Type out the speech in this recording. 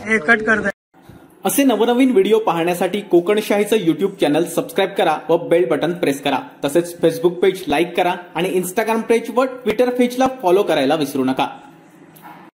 हे कट कर दे। असे नवनवीन व्हिडिओ पाहण्यासाठी कोकणशाहीचं युट्यूब चॅनल सबस्क्राइब करा व बेल बटन प्रेस करा। तसेच फेसबुक पेज लाईक करा आणि इंस्टाग्राम पेज व ट्विटर पेजला फॉलो करायला विसरू नका।